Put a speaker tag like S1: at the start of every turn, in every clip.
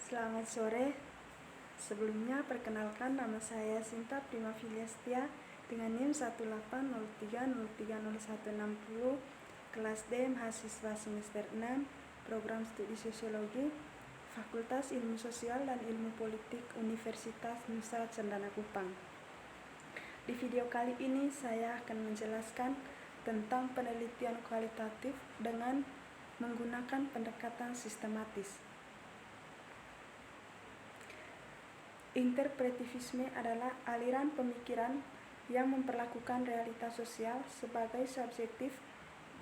S1: Selamat sore. Sebelumnya perkenalkan, nama saya Sinta Prima Filiastia dengan NIM 180303060, kelas D, mahasiswa semester 6, program studi sosiologi, Fakultas Ilmu Sosial dan Ilmu Politik Universitas Nusa Cendana Kupang. Di video kali ini saya akan menjelaskan tentang penelitian kualitatif dengan menggunakan pendekatan sistematis. Interpretivisme adalah aliran pemikiran yang memperlakukan realitas sosial sebagai subjektif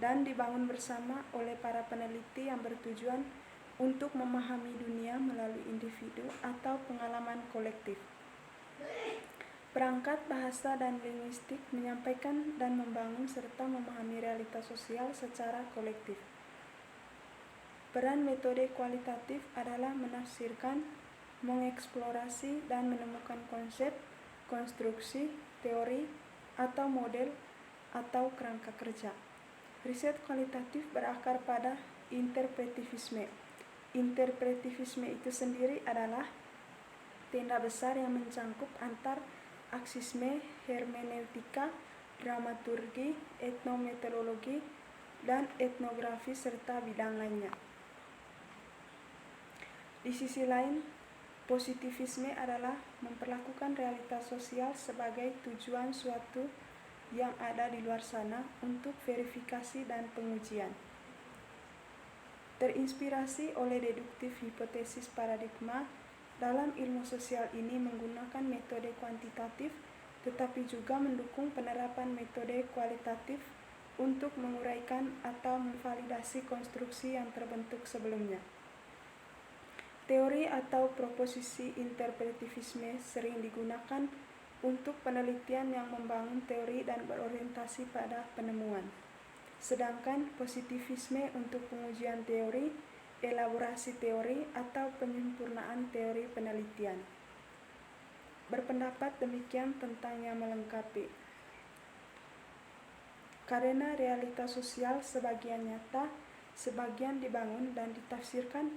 S1: dan dibangun bersama oleh para peneliti yang bertujuan untuk memahami dunia melalui individu atau pengalaman kolektif. Perangkat bahasa dan linguistik menyampaikan dan membangun serta memahami realitas sosial secara kolektif. Peran metode kualitatif adalah menafsirkan, mengeksplorasi dan menemukan konsep, konstruksi, teori, atau model, atau kerangka kerja. Riset kualitatif berakar pada interpretivisme. Interpretivisme itu sendiri adalah tenda besar yang mencangkup antar aksisme, hermeneutika, dramaturgi, etnometodologi, dan etnografi serta bidang lainnya. Di sisi lain, positivisme adalah memperlakukan realitas sosial sebagai tujuan suatu yang ada di luar sana untuk verifikasi dan pengujian. Terinspirasi oleh deduktif hipotesis paradigma, dalam ilmu sosial ini menggunakan metode kuantitatif, tetapi juga mendukung penerapan metode kualitatif untuk menguraikan atau memvalidasi konstruksi yang terbentuk sebelumnya. Teori atau proposisi interpretivisme sering digunakan untuk penelitian yang membangun teori dan berorientasi pada penemuan. Sedangkan positivisme untuk pengujian teori, elaborasi teori, atau penyempurnaan teori penelitian. Berpendapat demikian tentang yang melengkapi. Karena realitas sosial sebagian nyata, sebagian dibangun dan ditafsirkan,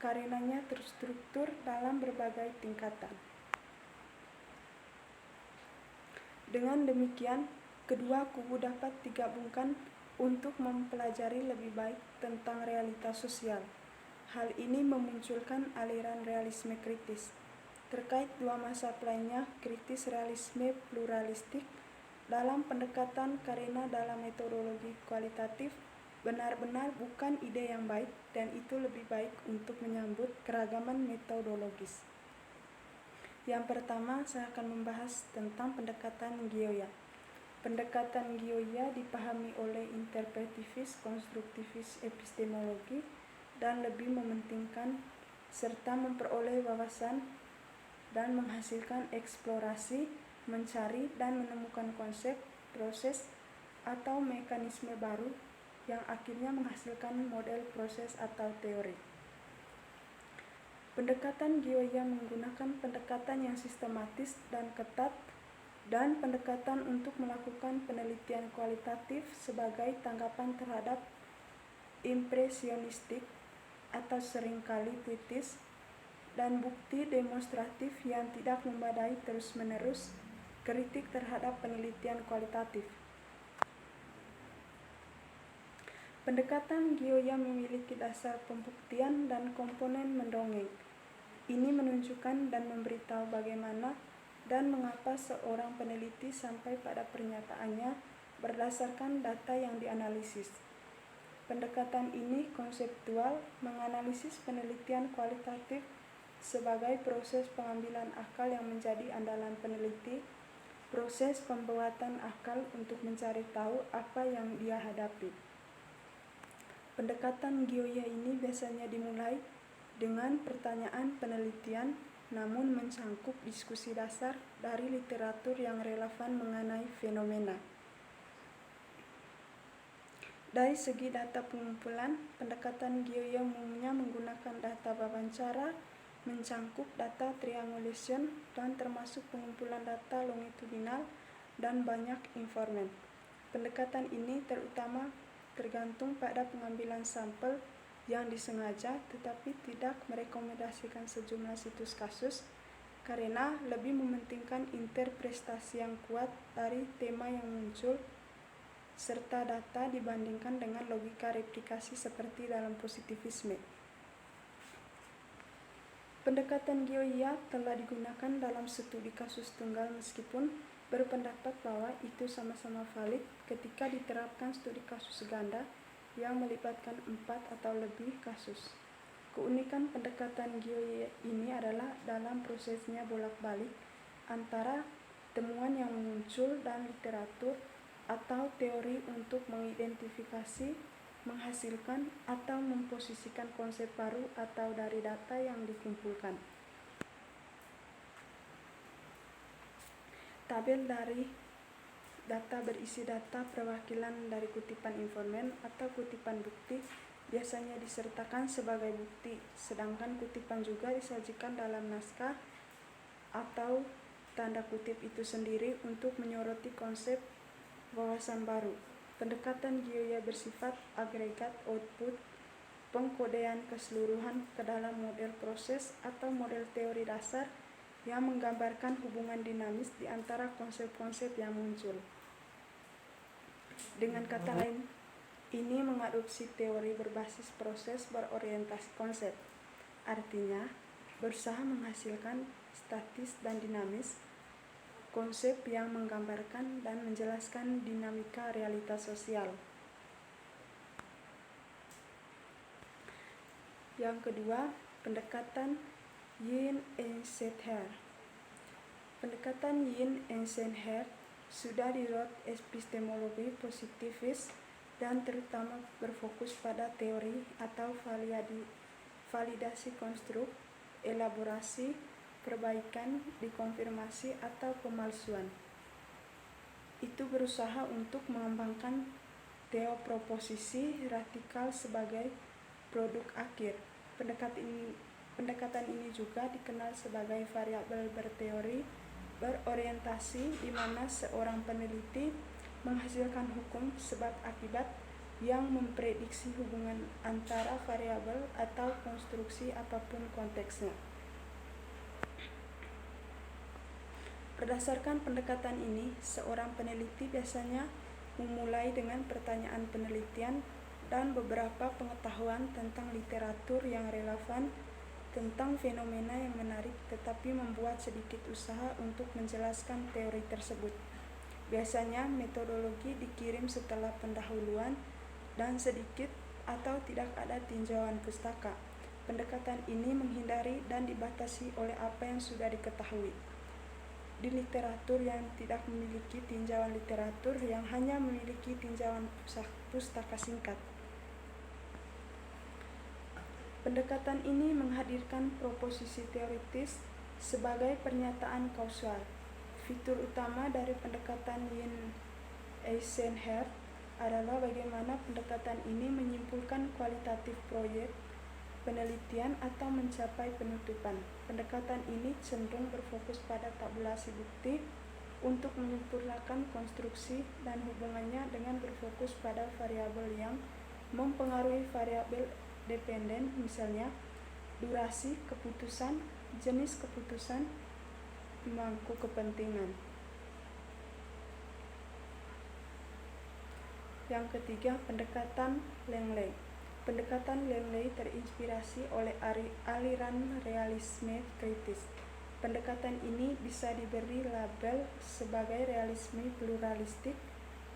S1: karenanya terstruktur dalam berbagai tingkatan. Dengan demikian, kedua kubu dapat digabungkan untuk mempelajari lebih baik tentang realitas sosial. Hal ini memunculkan aliran realisme kritis. Terkait dua mazhab lainnya, kritis realisme pluralistik dalam pendekatan karena dalam metodologi kualitatif benar-benar bukan ide yang baik dan itu lebih baik untuk menyambut keragaman metodologis. Yang pertama, saya akan membahas tentang pendekatan Gioia. Pendekatan Gioia dipahami oleh interpretivis konstruktivis epistemologi dan lebih mementingkan serta memperoleh wawasan dan menghasilkan eksplorasi, mencari dan menemukan konsep, proses, atau mekanisme baru yang akhirnya menghasilkan model proses atau teori. Pendekatan Gioia menggunakan pendekatan yang sistematis dan ketat dan pendekatan untuk melakukan penelitian kualitatif sebagai tanggapan terhadap impresionistik atau seringkali kritis dan bukti demonstratif yang tidak memadai terus-menerus kritik terhadap penelitian kualitatif. Pendekatan Gioia memiliki dasar pembuktian dan komponen mendongeng. Ini menunjukkan dan memberitahu bagaimana dan mengapa seorang peneliti sampai pada pernyataannya berdasarkan data yang dianalisis. Pendekatan ini konseptual, menganalisis penelitian kualitatif sebagai proses pengambilan akal yang menjadi andalan peneliti, proses pembuatan akal untuk mencari tahu apa yang dia hadapi. Pendekatan Gioia ini biasanya dimulai dengan pertanyaan penelitian, namun mencangkup diskusi dasar dari literatur yang relevan mengenai fenomena. Dari segi data pengumpulan, pendekatan Gioia umumnya menggunakan data wawancara, mencangkup data triangulation, dan termasuk pengumpulan data longitudinal dan banyak informan. Pendekatan ini terutama tergantung pada pengambilan sampel yang disengaja tetapi tidak merekomendasikan sejumlah situs kasus karena lebih mementingkan interpretasi yang kuat dari tema yang muncul serta data dibandingkan dengan logika replikasi seperti dalam positivisme. Pendekatan GeoIA telah digunakan dalam studi kasus tunggal meskipun berpendapat bahwa itu sama-sama valid ketika diterapkan studi kasus ganda yang melibatkan 4 atau lebih kasus. Keunikan pendekatan GeoIA ini adalah dalam prosesnya bolak-balik antara temuan yang muncul dan literatur atau teori untuk mengidentifikasi, menghasilkan, atau memposisikan konsep baru atau dari data yang dikumpulkan. Tabel dari data berisi data perwakilan dari kutipan informan atau kutipan bukti biasanya disertakan sebagai bukti, sedangkan kutipan juga disajikan dalam naskah atau tanda kutip itu sendiri untuk menyoroti konsep wawasan baru. Pendekatan GeoIA bersifat agregat output, pengkodean keseluruhan ke dalam model proses atau model teori dasar yang menggambarkan hubungan dinamis di antara konsep-konsep yang muncul. Dengan kata lain, ini mengadopsi teori berbasis proses berorientasi konsep. Artinya, berusaha menghasilkan statis dan dinamis, konsep yang menggambarkan dan menjelaskan dinamika realitas sosial. Yang kedua, pendekatan Yin and Shether. Pendekatan Yin and Shether sudah dirot epistemologi positivis dan terutama berfokus pada teori atau validasi konstruk, elaborasi, perbaikan, dikonfirmasi, atau pemalsuan. Itu berusaha untuk mengembangkan teoproposisi radikal sebagai produk akhir. Pendekatan ini juga dikenal sebagai variabel berteori berorientasi, di mana seorang peneliti menghasilkan hukum sebab akibat yang memprediksi hubungan antara variabel atau konstruksi apapun konteksnya. Berdasarkan pendekatan ini, seorang peneliti biasanya memulai dengan pertanyaan penelitian dan beberapa pengetahuan tentang literatur yang relevan tentang fenomena yang menarik, tetapi membuat sedikit usaha untuk menjelaskan teori tersebut. Biasanya metodologi dikirim setelah pendahuluan dan sedikit atau tidak ada tinjauan pustaka. Pendekatan ini menghindari dan dibatasi oleh apa yang sudah diketahui. Di literatur yang tidak memiliki tinjauan literatur yang hanya memiliki tinjauan pustaka singkat. Pendekatan ini menghadirkan proposisi teoritis sebagai pernyataan kausal. Fitur utama dari pendekatan Yin Eisenhower adalah bagaimana pendekatan ini menyimpulkan kualitatif proyek penelitian atau mencapai penutupan. Pendekatan ini cenderung berfokus pada tabulasi bukti untuk menyempurnakan konstruksi dan hubungannya dengan berfokus pada variabel yang mempengaruhi variabel dependen, misalnya durasi keputusan, jenis keputusan, pemangku kepentingan. Yang ketiga, pendekatan Langley. Pendekatan Langley terinspirasi oleh aliran realisme kritis. Pendekatan ini bisa diberi label sebagai realisme pluralistik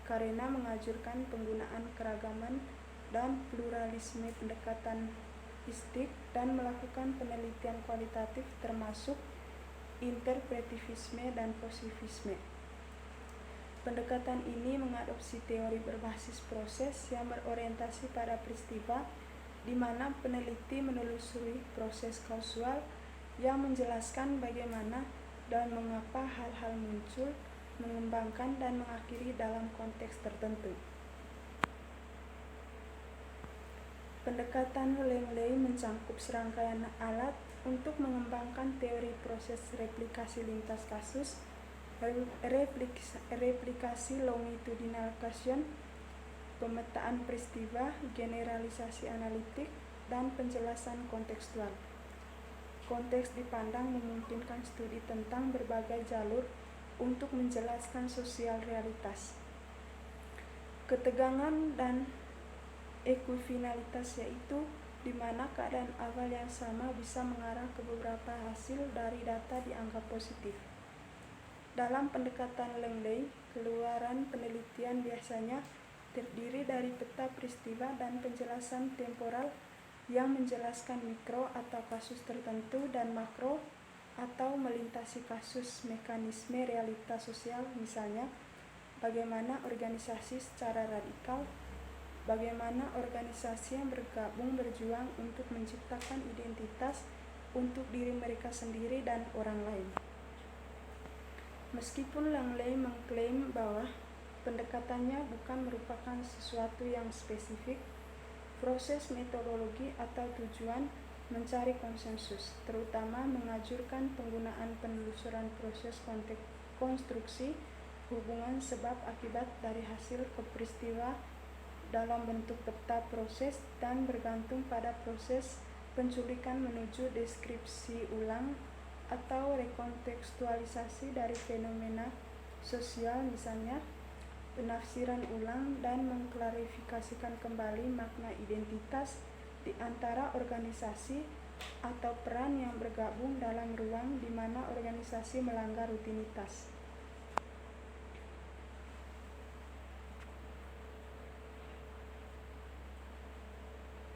S1: karena menganjurkan penggunaan keragaman dan pluralisme pendekatan istik dan melakukan penelitian kualitatif termasuk interpretivisme dan positivisme. Pendekatan ini mengadopsi teori berbasis proses yang berorientasi pada peristiwa, di mana peneliti menelusuri proses kausal yang menjelaskan bagaimana dan mengapa hal-hal muncul, mengembangkan dan mengakhiri dalam konteks tertentu. Pendekatan Langley mencangkup serangkaian alat untuk mengembangkan teori proses replikasi lintas kasus, replikasi longitudinal Gaussian, pemetaan peristiwa, generalisasi analitik, dan penjelasan kontekstual. Konteks dipandang memungkinkan studi tentang berbagai jalur untuk menjelaskan sosial realitas. Ketegangan dan ekuifinalitas yaitu di mana keadaan awal yang sama bisa mengarah ke beberapa hasil dari data dianggap positif. Dalam pendekatan Langley, keluaran penelitian biasanya terdiri dari peta peristiwa dan penjelasan temporal yang menjelaskan mikro atau kasus tertentu dan makro atau melintasi kasus mekanisme realitas sosial, misalnya bagaimana organisasi secara radikal, bagaimana organisasi yang bergabung berjuang untuk menciptakan identitas untuk diri mereka sendiri dan orang lain. Meskipun Langley mengklaim bahwa pendekatannya bukan merupakan sesuatu yang spesifik, proses metodologi atau tujuan mencari konsensus, terutama mengajurkan penggunaan penelusuran proses konstruksi hubungan sebab akibat dari hasil peristiwa dalam bentuk peta proses dan bergantung pada proses penculikan menuju deskripsi ulang atau rekontekstualisasi dari fenomena sosial, misalnya penafsiran ulang dan mengklarifikasikan kembali makna identitas di antara organisasi atau peran yang bergabung dalam ruang di mana organisasi melanggar rutinitas.